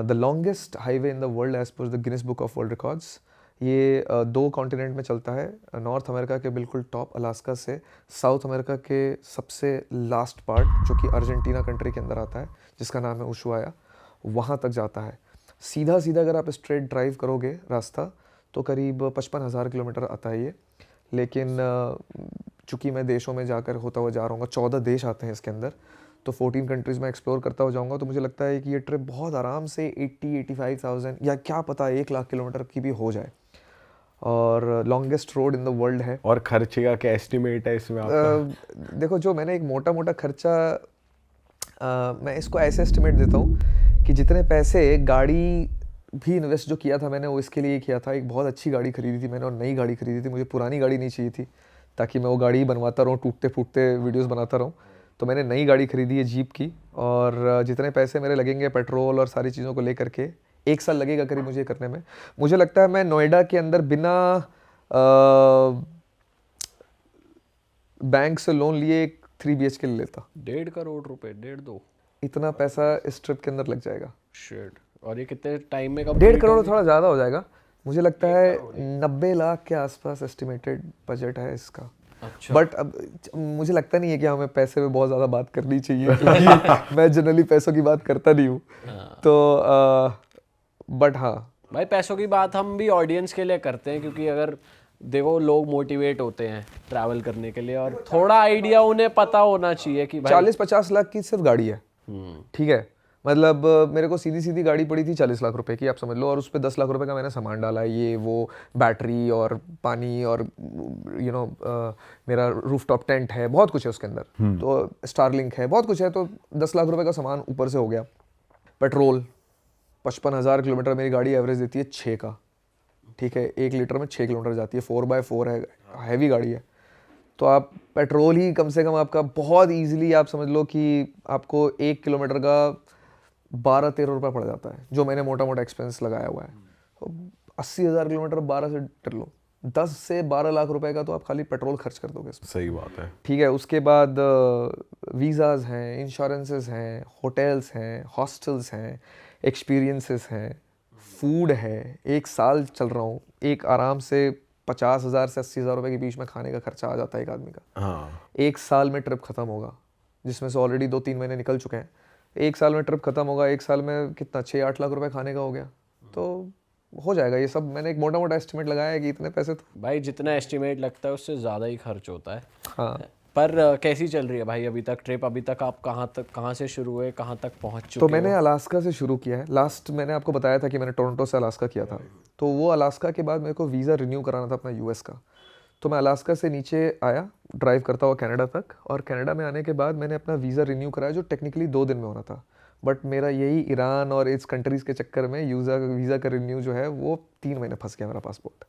The longest highway in the world as per the Guinness Book of World Records. ये 2 continent में चलता है, north America के बिल्कुल टॉप अलास्का से साउथ अमेरिका के सबसे लास्ट पार्ट जो कि अर्जेंटीना कंट्री के अंदर आता है, जिसका नाम है उशुआया, वहाँ तक जाता है। सीधा सीधा अगर आप स्ट्रेट ड्राइव करोगे रास्ता तो करीब 55,000 किलोमीटर आता है ये। लेकिन चूँकि मैं देशों में जाकर होता हुआ जा रहा हूँ, 14 देश आते हैं इसके अंदर, तो 14 कंट्रीज़ में एक्सप्लोर करता हुआ जाऊँगा, तो मुझे लगता है कि ये ट्रिप बहुत आराम से 80-85,000 या क्या पता 1 लाख किलोमीटर की भी हो जाए, और longest road in the world है। और खर्चे का क्या एस्टिमेट है इसमें आपका? देखो, जो मैंने एक मोटा मोटा खर्चा, मैं इसको ऐसे एस्टिमेट देता हूँ कि जितने पैसे गाड़ी भी इन्वेस्ट जो किया था मैंने, वो इसके लिए किया था। एक बहुत अच्छी गाड़ी खरीदी थी मैंने, और नई गाड़ी खरीदी थी। मुझे पुरानी गाड़ी नहीं चाहिए थी ताकि मैं वो गाड़ी बनवाता रहूँ, टूटते फूटते वीडियोस बनाता रहूँ। तो मैंने नई गाड़ी खरीदी है जीप की, और जितने पैसे मेरे लगेंगे पेट्रोल और सारी चीज़ों को लेकर के, 1 साल लगेगा करीब मुझे करने में। मुझे लगता है मैं नोएडा के अंदर बिना बैंक से लोन लिए एक 3 BHK ले लेता। 1.5 करोड़ रुपए, 1.5-2 इतना पैसा इस ट्रिप के अंदर लग जाएगा। शिट। और ये कितने टाइम में 1.5 करोड़ थोड़ा ज़्यादा हो जाएगा, मुझे लगता है 90 लाख के आसपास एस्टिमेटेड बजट है इसका। अच्छा। बट अब मुझे लगता नहीं है कि हमें पैसे में बहुत ज़्यादा बात करनी चाहिए, क्योंकि मैं जनरली पैसों की बात करता नहीं हूँ। तो बट हाँ भाई, पैसों की बात हम भी ऑडियंस के लिए करते हैं, क्योंकि अगर देखो लोग मोटिवेट होते हैं ट्रैवल करने के लिए, और थोड़ा आइडिया उन्हें पता होना चाहिए कि भाई 40-50 लाख की सिर्फ गाड़ी है, ठीक है। मतलब मेरे को सीधी सीधी गाड़ी पड़ी थी 40 लाख रुपए की, आप समझ लो, और उस पर 10 लाख रुपए का मैंने सामान डाला है, ये वो बैटरी और पानी और मेरा रूफटॉप टेंट है, बहुत कुछ है उसके अंदर, तो स्टारलिंक है, बहुत कुछ है, तो 10 लाख रुपए का सामान ऊपर से हो गया। पेट्रोल 55,000 किलोमीटर मेरी गाड़ी एवरेज देती है 6 का, ठीक है, 1 लीटर में 6 किलोमीटर जाती है, 4x4 है, हैवी गाड़ी है। तो आप पेट्रोल ही कम से कम आपका बहुत ईजिली आप समझ लो कि आपको 1 किलोमीटर का 12-13 रुपये पड़ जाता है, जो मैंने मोटा मोटा एक्सपेंस लगाया हुआ है। तो 80,000 किलोमीटर 12 से कर लो, 10 से 12 लाख रुपए का तो आप खाली पेट्रोल खर्च कर दोगे। सही बात है। ठीक है, उसके बाद वीज़ाज़ हैं, इंश्योरेंसेस हैं, होटल्स हैं, हॉस्टल्स हैं, एक्सपीरियंसेस हैं, फूड है। 1 साल चल रहा हूँ, एक आराम से 50,000 से 80,000 रुपये के बीच में खाने का खर्चा आ जाता है एक आदमी का। हाँ। 1 साल में ट्रिप खत्म होगा, जिसमें से ऑलरेडी 2-3 महीने निकल चुके हैं। 1 साल में ट्रिप खत्म होगा, 1 साल में कितना 6-8 लाख रुपए खाने का हो गया, तो हो जाएगा। ये सब मैंने एक मोटा मोटा एस्टिमेट लगाया है कि इतने पैसे तो भाई जितना एस्टिमेट लगता है उससे ज़्यादा ही खर्च होता है। हाँ। पर कैसी चल रही है भाई अभी तक ट्रिप? अभी तक आप कहाँ से शुरू हुए, कहाँ तक पहुँच चुके तो मैंने अलास्का से शुरू किया है। लास्ट मैंने आपको बताया था कि मैंने टोरंटो से अलास्का किया था, तो वो अलास्का के बाद मेरे को वीज़ा रिन्यू कराना था अपना US का। तो मैं अलास्का से नीचे आया ड्राइव करता हुआ कनाडा तक, और कनाडा में आने के बाद मैंने अपना वीज़ा रिन्यू कराया, जो टेक्निकली 2 दिन में होना था। बट मेरा यही ईरान और इस कंट्रीज़ के चक्कर में वीज़ा का रिन्यू जो है वो 3 महीने फंस गया मेरा पासपोर्ट।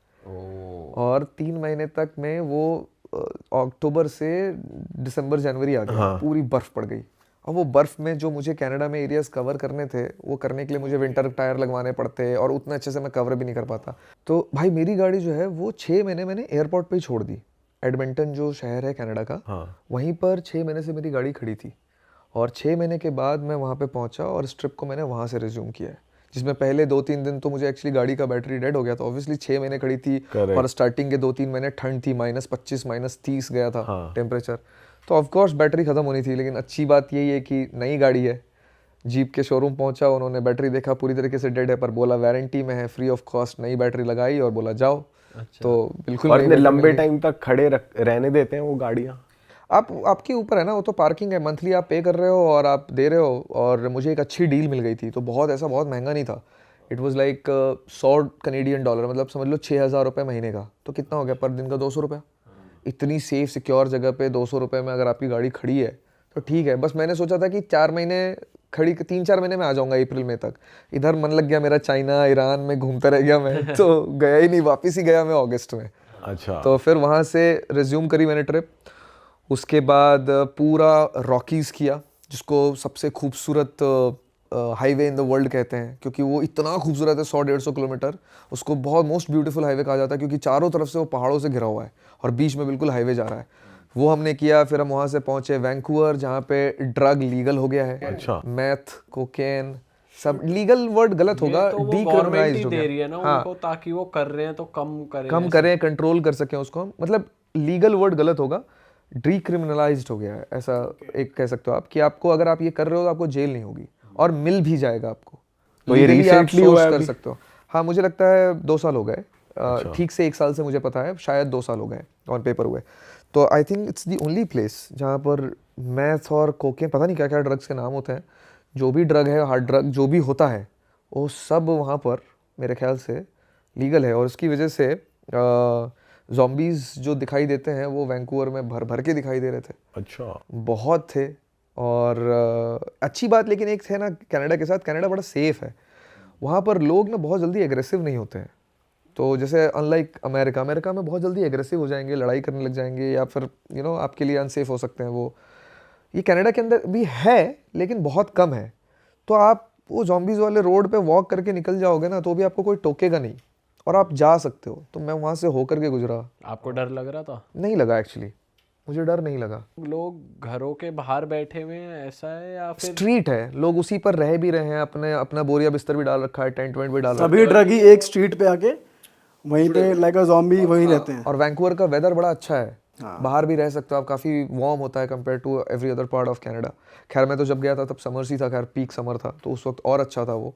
और 3 महीने तक में वो अक्टूबर से दिसंबर जनवरी आ गया। हाँ। पूरी बर्फ़ पड़ गई, और वो बर्फ़ में जो मुझे कनाडा में एरियाज कवर करने थे, वो करने के लिए मुझे विंटर टायर लगवाने पड़ते, और उतने अच्छे से मैं कवर भी नहीं कर पाता। तो भाई मेरी गाड़ी जो है वो 6 महीने मैंने एयरपोर्ट पे ही छोड़ दी। एडमिंटन जो शहर है कनाडा का, हाँ। वहीं पर 6 महीने से मेरी गाड़ी खड़ी थी, और 6 महीने के बाद मैं वहाँ पे पहुँचा, और इस ट्रिप को मैंने वहाँ से रिज्यूम किया है, जिसमें पहले 2-3 दिन तो मुझे एक्चुअली गाड़ी का बैटरी डेड हो गया था। ऑब्वियसली 6 महीने खड़ी थी, और स्टार्टिंग के 2-3 महीने ठंड थी, -25 -30 गया था टेम्परेचर, तो ऑफकोर्स बैटरी ख़त्म होनी थी। लेकिन अच्छी बात यही है कि नई गाड़ी है। जीप के शोरूम पहुंचा, उन्होंने बैटरी देखा, पूरी तरीके से डेड है, पर बोला वारंटी में है, फ्री ऑफ कॉस्ट नई बैटरी लगाई और बोला जाओ। अच्छा। तो बिल्कुल। और लंबे टाइम तक खड़े रहने देते हैं वो गाड़ियाँ? आपके ऊपर है ना, वो तो पार्किंग है, मंथली आप पे कर रहे हो और आप दे रहे हो। और मुझे एक अच्छी डील मिल गई थी, तो बहुत महंगा नहीं था। It was like 100 Canadian dollar, मतलब समझ लो 6,000 रुपये महीने का। तो कितना हो गया पर दिन का? 200 रुपये। इतनी सेफ सिक्योर जगह पे 200 रुपये में अगर आपकी गाड़ी खड़ी है तो ठीक है। बस मैंने सोचा था कि 4 महीने खड़ी, 3-4 महीने में आ जाऊंगा अप्रैल मई तक। इधर मन लग गया मेरा, चाइना ईरान में घूमता रह गया मैं, तो गया ही नहीं, वापस ही गया मैं अगस्त में। अच्छा। तो फिर वहाँ से रिज्यूम करी मैंने ट्रिप। उसके बाद पूरा रॉकीज़ किया, जिसको सबसे खूबसूरत हाईवे इन द वर्ल्ड कहते हैं, क्योंकि वो इतना खूबसूरत है, 100-150 किलोमीटर। उसको बहुत मोस्ट ब्यूटीफुल हाईवे कहा जाता है, क्योंकि चारों तरफ से वो पहाड़ों से घिरा हुआ है और बीच में बिल्कुल हाईवे जा रहा है। वो हमने किया। फिर हम वहाँ से पहुँचे वैंकूवर, जहाँ पे ड्रग लीगल हो गया है। अच्छा। मैथ, कोकेन, सब लीगल वर्ड गलत होगा, तो वो गवर्नमेंट डीक्रिमिनलाइज्ड ही हो दे गया। रही है ना उनको, ताकि वो कर रहे हैं तो कम करें, कम करें, कंट्रोल कर सकें उसको हम, मतलब लीगल वर्ड गलत होगा, डीक्रिमिनलाइज्ड हो गया है, ऐसा एक कह सकते हो आप, कि आपको अगर आप ये कर रहे हो तो आपको जेल नहीं होगी और मिल भी जाएगा आपको। तो ये Legally आप recently हुआ source है कर अभी? सकते हो। हाँ, मुझे लगता है 2 साल हो गए, ठीक से 1 साल से मुझे पता है, शायद 2 साल हो गए ऑन पेपर हुए। तो I think it's the only place जहाँ पर मैथ और कोकेन, पता नहीं क्या क्या ड्रग्स के नाम होते हैं, जो भी ड्रग है, हार्ड ड्रग जो भी होता है, वो सब वहाँ पर मेरे ख्याल से लीगल है। और उसकी वजह से ज़ॉम्बीज़ जो दिखाई देते हैं वो वैंकूवर में भर भर के दिखाई दे रहे थे, अच्छा, बहुत थे। और अच्छी बात लेकिन एक थे ना कनाडा के साथ, कनाडा बड़ा सेफ है, वहाँ पर लोग ना बहुत जल्दी एग्रेसिव नहीं होते हैं। तो जैसे अनलाइक अमेरिका, अमेरिका में बहुत जल्दी एग्रेसिव हो जाएंगे, लड़ाई करने लग जाएंगे, या फिर आपके लिए अनसेफ हो सकते हैं वो। ये कनाडा के अंदर भी है लेकिन बहुत कम है। तो आप वो ज़ॉम्बीज़ वाले रोड पे वॉक करके निकल जाओगे ना तो भी आपको कोई टोकेगा नहीं और आप जा सकते हो। तो मैं वहाँ से होकर के गुजरा, आपको डर लग रहा था? नहीं लगा एक्चुअली, मुझे डर नहीं लगा। लोग घरों के बाहर बैठे हुए हैं ऐसा है, या फिर स्ट्रीट है, लोग उसी पर रह भी रहे हैं, अपने अपना बोरिया बिस्तर भी डाल रखा है, टेंट वेंट भी डाल रखा सभी ड्रग ही एक स्ट्रीट पे आके वहीं पे लाइक अ ज़ॉम्बी वहीं रहते हैं। है। और वैंकूवर का वेदर बड़ा अच्छा है, बाहर भी रह सकते हो आप, काफ़ी वार्म होता है compare to every other part of Canada. खैर मैं तो जब गया था तब समर ही था, खैर पीक समर था, तो उस वक्त और अच्छा था वो।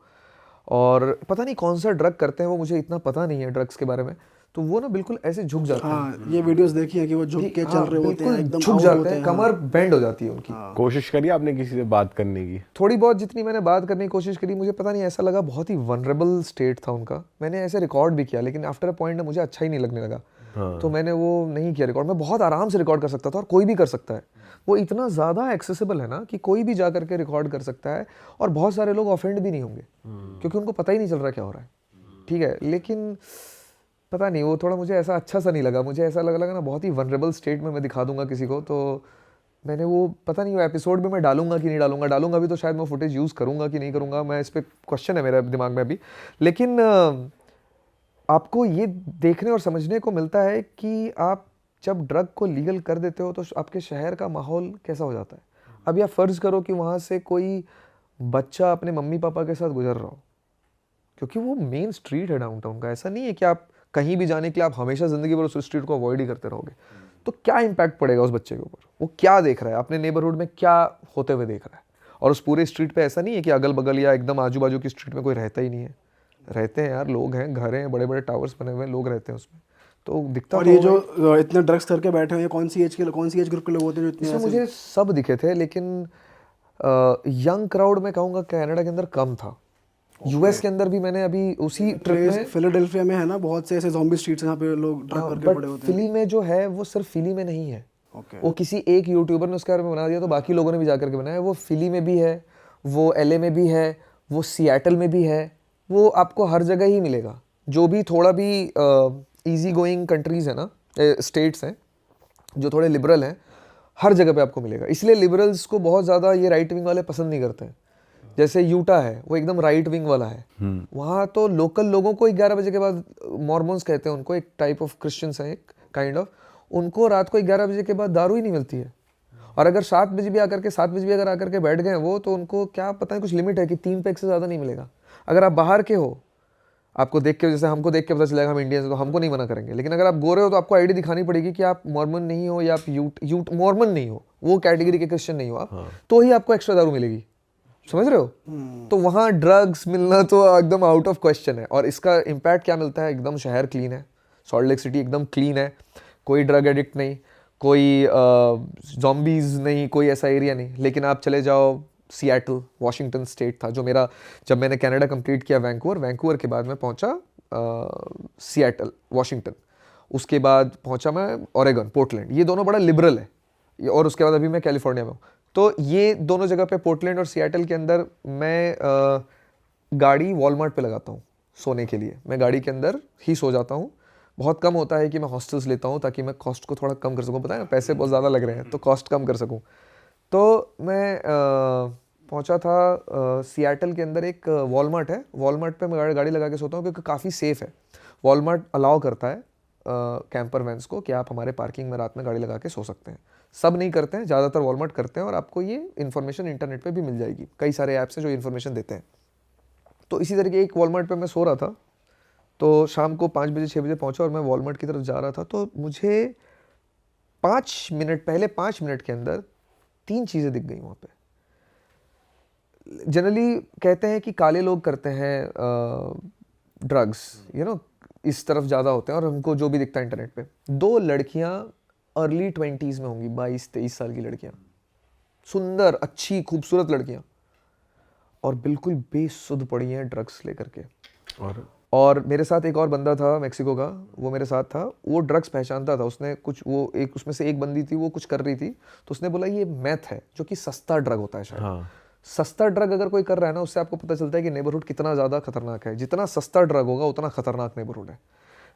और पता नहीं कौन सा ड्रग करते हैं वो, मुझे इतना पता नहीं है ड्रग्स के बारे में। तो वो ना बिल्कुल ऐसे झुक जाते हैं, हाँ, ये वीडियोस देखी है कि वो झुक के चल हाँ, रहे होते हैं, बिल्कुल एकदम झुक out जाते होते हैं, हैं। कमर बेंड हो जाती है उनकी। कोशिश करी आपने किसी से बात करने की? थोड़ी बहुत जितनी मैंने बात करने की कोशिश करी, मुझे पता नहीं ऐसा लगा बहुत ही वनरेबल स्टेट था उनका। मैंने ऐसे रिकॉर्ड भी किया लेकिन आफ्टर अ पॉइंट ना मुझे अच्छा ही नहीं लगने लगा। तो मैंने वो नहीं किया रिकॉर्ड। मैं बहुत आराम से रिकॉर्ड कर सकता था और कोई भी कर सकता है, वो इतना ज़्यादा एक्सेसिबल है ना कि कोई भी जा करके रिकॉर्ड कर सकता है और बहुत सारे लोग ऑफेंड भी नहीं होंगे क्योंकि उनको पता ही नहीं चल रहा क्या हो रहा है, ठीक है। लेकिन पता नहीं, वो थोड़ा मुझे ऐसा अच्छा सा नहीं लगा। मुझे ऐसा लगा ना बहुत ही वनरेबल स्टेट में मैं दिखा दूंगा किसी को, तो मैंने वो पता नहीं वो एपिसोड में मैं डालूंगा कि नहीं डालूंगा। डालूंगा भी तो शायद मैं फुटेज यूज़ करूंगा कि नहीं करूंगा, मैं इस पर क्वेश्चन है मेरे दिमाग में अभी। लेकिन आपको ये देखने और समझने को मिलता है कि आप जब ड्रग को लीगल कर देते हो तो आपके शहर का माहौल कैसा हो जाता है। अब या फ़र्ज़ करो कि वहाँ से कोई बच्चा अपने मम्मी पापा के साथ गुजर रहा हो, क्योंकि वो मेन स्ट्रीट है डाउनटाउन का। ऐसा नहीं है कि आप कहीं भी जाने के लिए आप हमेशा ज़िंदगी भर उस स्ट्रीट को अवॉइड ही करते रहोगे। तो क्या इम्पैक्ट पड़ेगा उस बच्चे के ऊपर, वो क्या देख रहा है, अपने नेबरहुड में क्या होते हुए देख रहा है। और उस पूरे स्ट्रीट पे ऐसा नहीं है कि अगल बगल या एकदम आजू बाजू की स्ट्रीट में कोई रहता ही नहीं है, रहते हैं यार, लोग हैं, घर हैं, बड़े बड़े टावर्स बने हुए हैं, लोग रहते हैं उसमें, तो दिखता। और ये जो इतने ड्रग्स करके बैठे हुए हैं, कौन सी एज ग्रुप के लोग होते हैं जो इतने इसमें ऐसे? मुझे सब दिखे थे, लेकिन यंग क्राउड में कहूँगा कनाडा के अंदर कम था। यूएस के अंदर भी मैंने अभी उसी ट्रिप में, फिलाडेल्फिया में है ना बहुत से ऐसे ज़ॉम्बी स्ट्रीट्स जहाँ पे लोग ड्रग करके पड़े बट होते हैं। फिली में जो है वो सिर्फ फिली में नहीं है। ओके। वो किसी एक यूट्यूबर ने उसके बारे में बना दिया तो बाकी लोगों ने भी जाकर के बनाया। वो फिली में भी है, वो एलए में भी है, वो सिएटल में भी है, वो आपको हर जगह ही मिलेगा। जो भी थोड़ा भी इजी गोइंग कंट्रीज़ है ना, स्टेट्स हैं जो थोड़े लिबरल हैं, हर जगह पे आपको मिलेगा। इसलिए लिबरल्स को बहुत ज़्यादा ये राइट विंग वाले पसंद नहीं करते हैं। जैसे यूटा है, वो एकदम राइट विंग वाला है। वहाँ तो लोकल लोगों को 11 बजे के बाद, मॉर्मन्स कहते हैं उनको, एक टाइप ऑफ क्रिश्चियंस हैं, एक काइंड ऑफ, उनको रात को 11 बजे के बाद दारू ही नहीं मिलती है। और अगर 7 बजे भी आकर के बैठ गए वो, तो उनको क्या पता है, कुछ लिमिट है कि 3 पैक से ज़्यादा नहीं मिलेगा। अगर आप बाहर के हो, आपको देख के, जैसे हमको देख के पता चलेगा हम इंडियंस, तो हमको नहीं मना करेंगे। लेकिन अगर आप गोरे हो तो आपको आईडी दिखानी पड़ेगी कि आप मॉर्मन नहीं हो या आप यूट मॉर्मन नहीं हो, वो कैटेगरी के क्रिश्चियन नहीं हो आप, तो ही आपको एक्स्ट्रा दारू मिलेगी। समझ रहे हो? तो वहाँ ड्रग्स मिलना तो एकदम आउट ऑफ क्वेश्चन है। और इसका इम्पैक्ट क्या मिलता है, एकदम शहर क्लीन है, सॉल्ट लेक सिटी एकदम क्लीन है, कोई ड्रग एडिक्ट नहीं, कोई ज़ॉम्बीज़ नहीं, कोई ऐसा एरिया नहीं। लेकिन आप चले जाओ सिएटल, वॉशिंगटन स्टेट था जो मेरा, जब मैंने कनाडा कंप्लीट किया वैंकूवर के बाद मैं पहुंचा सिएटल, वॉशिंगटन, उसके बाद पहुंचा मैं ओरेगन, पोर्टलैंड। ये दोनों बड़ा लिबरल है, और उसके बाद अभी मैं कैलिफोर्निया में हूँ। तो ये दोनों जगह पे, पोर्टलैंड और सिएटल के अंदर, मैं गाड़ी वॉलमार्ट पे लगाता हूँ सोने के लिए। मैं गाड़ी के अंदर ही सो जाता हूँ। बहुत कम होता है कि मैं हॉस्टल्स लेता हूँ ताकि मैं कॉस्ट को थोड़ा कम कर सकूँ। पता है ना, पैसे बहुत ज़्यादा लग रहे हैं तो कॉस्ट कम कर सकूँ। तो मैं पहुंचा था सिएटल के अंदर, एक वॉलमार्ट है, वॉलमार्ट पे मैं गाड़ी लगा के सोता हूँ क्योंकि काफ़ी सेफ़ है। वॉलमार्ट अलाउ करता है कैंपर वैन्स को कि आप हमारे पार्किंग में रात में गाड़ी लगा के सो सकते हैं। सब नहीं करते हैं, ज़्यादातर वॉलमार्ट करते हैं, और आपको ये इन्फॉर्मेशन इंटरनेट पे भी मिल जाएगी। कई सारे ऐप्स हैं जो इन्फॉर्मेशन देते हैं। तो इसी तरीके एक वॉलमार्ट पे मैं सो रहा था, तो शाम को 5 बजे 6 बजे पहुंचा और मैं वॉलमार्ट की तरफ जा रहा था, तो मुझे 5 मिनट पहले 5 मिनट के अंदर 3 चीज़ें दिख गई वहाँ पे। जनरली कहते हैं कि काले लोग करते हैं ड्रग्स, इस तरफ ज़्यादा होते हैं, और हमको जो भी दिखता है इंटरनेट पे, 2 लड़कियाँ अर्ली 20s में होंगी, 22-23 साल की लड़कियाँ, सुंदर अच्छी खूबसूरत लड़कियाँ, और बिल्कुल बेसुध पड़ी हैं ड्रग्स लेकर के। और मेरे साथ एक और बंदा था मेक्सिको का, वो मेरे साथ था, वो ड्रग्स पहचानता था, उसने कुछ वो एक उसमें से एक बंदी थी, वो कुछ कर रही थी, तो उसने बोला ये मैथ है, जो कि सस्ता ड्रग होता है शायद। हाँ। सस्ता ड्रग अगर कोई कर रहा है ना, उससे आपको पता चलता है कि नेबरहुड कितना ज़्यादा खतरनाक है, जितना सस्ता ड्रग होगा उतना खतरनाक नेबरहुड है।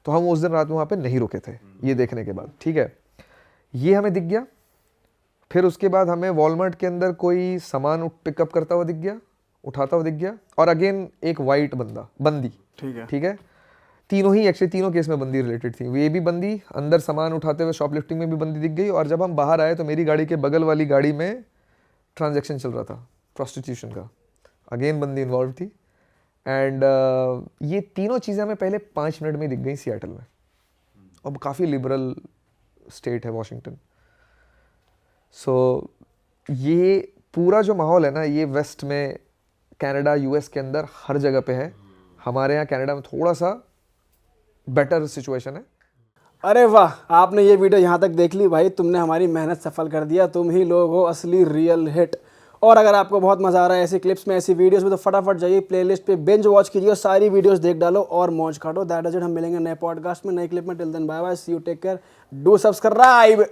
तो हम उस दिन रात में वहाँ पे नहीं रुके थे ये देखने के बाद, ठीक है। ये हमें दिख गया, फिर उसके बाद हमें वॉलमार्ट के अंदर कोई सामान पिकअप करता हुआ दिख गया, उठाता हुआ दिख गया, और अगेन एक वाइट बंदी, ठीक है। तीनों ही एक्चुअली तीनों केस में बंदी रिलेटेड थी, ये भी बंदी अंदर सामान उठाते हुए शॉपलिफ्टिंग में भी बंदी दिख गई, और जब हम बाहर आए तो मेरी गाड़ी के बगल वाली गाड़ी में ट्रांजैक्शन चल रहा था प्रोस्टिट्यूशन का, अगेन बंदी इन्वॉल्व थी। एंड ये तीनों चीज़ें हमें पहले 5 मिनट में दिख गई सियाटल में, और काफ़ी लिबरल स्टेट है वॉशिंगटन। सो ये पूरा जो माहौल है ना, ये वेस्ट में कनाडा यूएस के अंदर हर जगह पे है। हमारे यहाँ कनाडा में थोड़ा सा बेटर सिचुएशन है। अरे वाह, आपने ये वीडियो यहाँ तक देख ली भाई, तुमने हमारी मेहनत सफल कर दिया, तुम ही लोग हो असली रियल हिट। और अगर आपको बहुत मजा आ रहा है ऐसी क्लिप्स में, ऐसी वीडियोस में, तो फटाफट जाइए प्लेलिस्ट पे, बिंज वॉच कीजिए, सारी वीडियोस देख डालो और मौज काटो। That is it. हम मिलेंगे नए पॉडकास्ट में, नए क्लिप में। Till then bye bye, see you, take care, do subscribe.